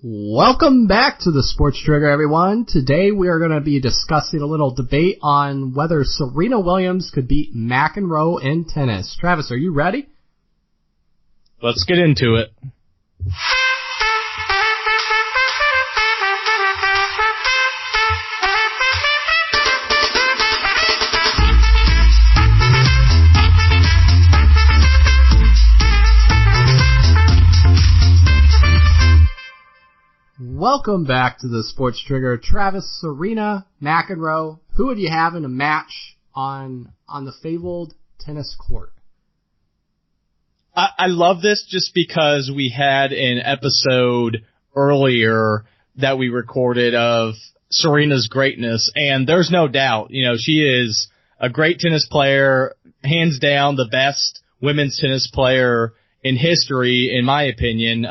Welcome back to the Sports Trigger, everyone. Today we are going to be discussing a little debate on whether Serena Williams could beat McEnroe in tennis. Travis, are you ready? Let's get into it. Welcome back to the Sports Trigger. Travis, Serena, McEnroe, who would you have in a match on the Fabled tennis court? I love this just because we had an episode earlier that we recorded of Serena's greatness, and there's no doubt, she is a great tennis player, hands down the best women's tennis player in history, in my opinion.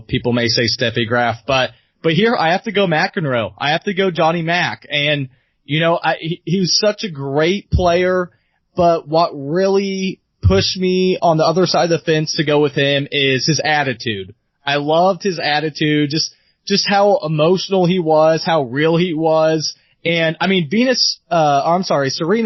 People may say Steffi Graf, but here I have to go McEnroe. I have to go Johnny Mac. And, he was such a great player, but what really pushed me on the other side of the fence to go with him is his attitude. I loved his attitude, just how emotional he was, how real he was. And I mean, Serena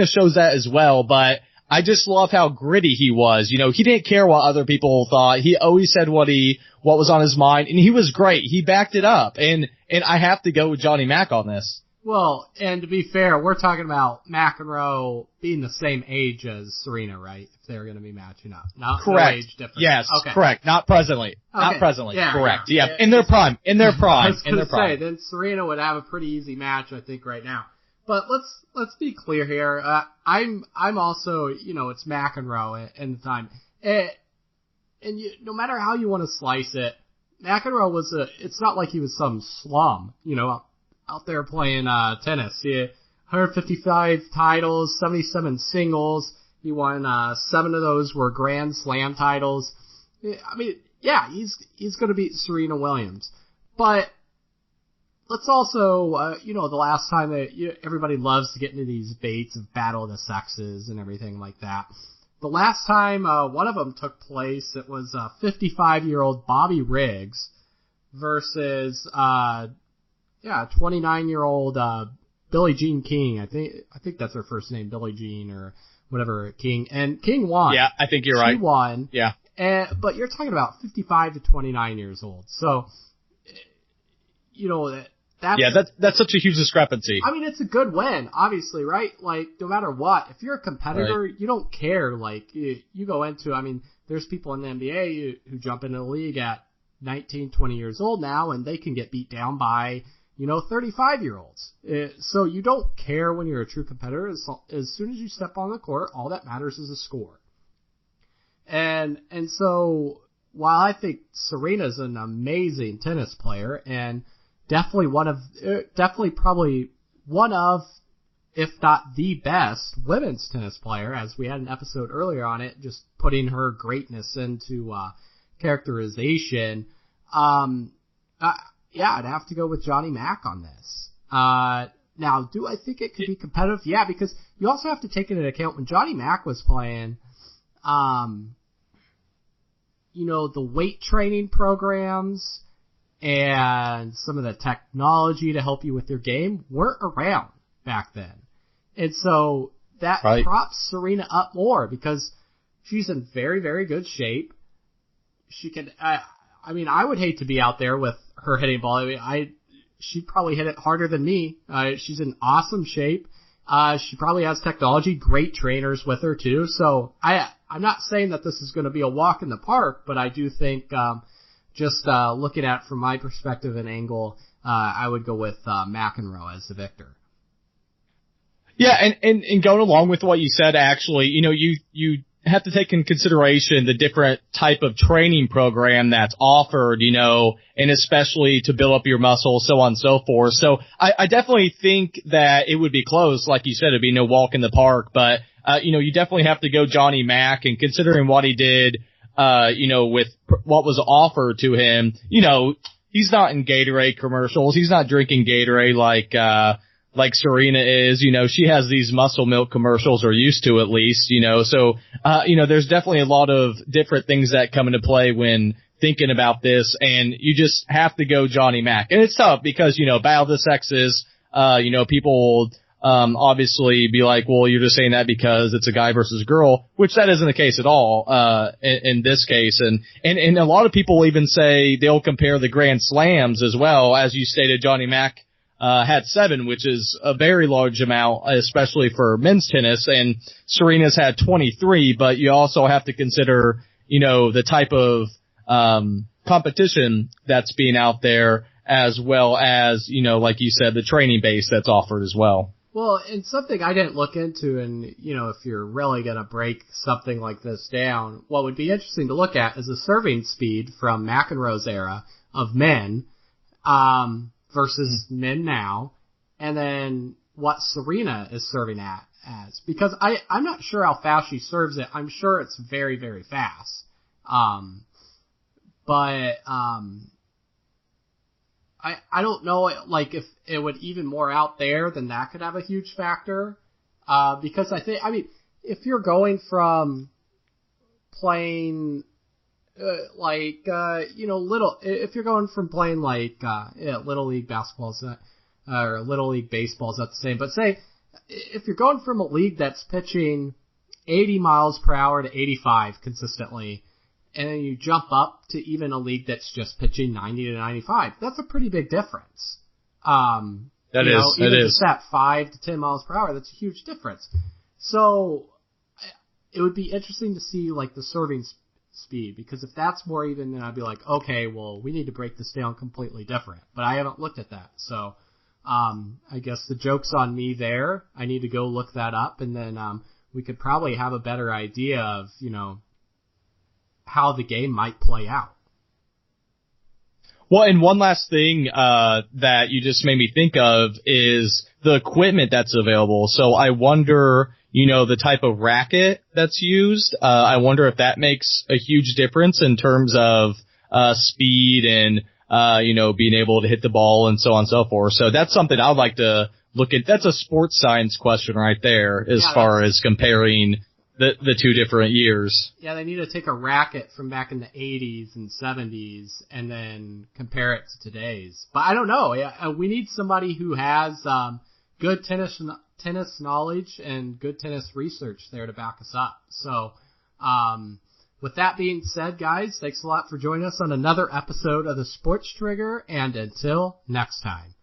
shows that as well, but I just love how gritty he was. He didn't care what other people thought. He always said what was on his mind, and he was great. He backed it up, and I have to go with Johnny Mac on this. Well, and to be fair, we're talking about McEnroe being the same age as Serena, right? If they're going to be matching up. Correct. No age difference. Yes, okay. Correct. Not presently. Okay. Not presently. Yeah, correct. Yeah. In their prime. I was going to say, then Serena would have a pretty easy match, I think, right now. But let's be clear here. I'm also, it's McEnroe in the time. No matter how you want to slice it, McEnroe it's not like he was some slum, out there playing tennis. He had 155 titles, 77 singles. He won 7 of those were Grand Slam titles. I mean, yeah, he's going to beat Serena Williams. But let's also, the last time that everybody loves to get into these debates of battle of the sexes and everything like that. The last time one of them took place, it was 55-year-old Bobby Riggs versus 29-year-old Billie Jean King. I think that's her first name, Billie Jean or whatever, King. And King won. Yeah, I think you're right. She won. Yeah. But you're talking about 55 to 29 years old. So, that's such a huge discrepancy. I mean, it's a good win, obviously, right? Like, no matter what, if you're a competitor, right, you don't care. Like, you go into, there's people in the NBA who jump into the league at 19, 20 years old now, and they can get beat down by, 35-year-olds. So you don't care when you're a true competitor. As soon as you step on the court, all that matters is a score. And so, while I think Serena's an amazing tennis player, and definitely probably one of, if not the best women's tennis player, as we had an episode earlier on it, just putting her greatness into characterization. I'd have to go with Johnny Mac on this. Now, do I think it could be competitive? Yeah, because you also have to take into account when Johnny Mac was playing, the weight training programs and some of the technology to help you with your game weren't around back then. And so that props Serena up more because she's in very, very good shape. She can, I would hate to be out there with her hitting ball. She'd probably hit it harder than me. She's in awesome shape. She probably has technology, great trainers with her too. So I'm not saying that this is going to be a walk in the park, but I do think, looking at it from my perspective and angle, I would go with McEnroe as the victor. Yeah, and going along with what you said, actually, you have to take in consideration the different type of training program that's offered, and especially to build up your muscles, so on and so forth. So I definitely think that it would be close. Like you said, it'd be no walk in the park, but, you definitely have to go Johnny Mac, and considering what he did, with what was offered to him, he's not in Gatorade commercials. He's not drinking Gatorade like Serena is. She has these muscle milk commercials, or used to at least, so, there's definitely a lot of different things that come into play when thinking about this, and you just have to go Johnny Mac. And it's tough because, Battle of the Sexes, people obviously be like, well, you're just saying that because it's a guy versus a girl, which that isn't the case at all, in this case. And a lot of people even say they'll compare the Grand Slams as well. As you stated, Johnny Mac, had 7, which is a very large amount, especially for men's tennis, and Serena's had 23, but you also have to consider, the type of, competition that's being out there, as well as, like you said, the training base that's offered as well. Well, and something I didn't look into, and, if you're really going to break something like this down, what would be interesting to look at is the serving speed from McEnroe's era of men, versus men now, and then what Serena is serving at as. Because I'm not sure how fast she serves it. I'm sure it's very, very fast. But I don't know, if it would even more out there, then that could have a huge factor. Because if you're going from playing, if you're going from playing Little League basketball, or Little League baseball is not the same, but say, if you're going from a league that's pitching 80 miles per hour to 85 consistently, and then you jump up to even a league that's just pitching 90 to 95. That's a pretty big difference. Even just that 5 to 10 miles per hour, that's a huge difference. So it would be interesting to see the serving speed, because if that's more even, then I'd be like, okay, well, we need to break this down completely different. But I haven't looked at that, so I guess the joke's on me there. I need to go look that up, and then we could probably have a better idea of how the game might play out. Well, and one last thing that you just made me think of is the equipment that's available. So I wonder, the type of racket that's used. I wonder if that makes a huge difference in terms of speed and being able to hit the ball and so on and so forth. So that's something I'd like to look at. That's a sports science question right there, as far as comparing the two different years. Yeah, they need to take a racket from back in the 80s and 70s and then compare it to today's. But I don't know. We need somebody who has good tennis knowledge and good tennis research there to back us up. So with that being said, guys, thanks a lot for joining us on another episode of the Sports Trigger, and until next time.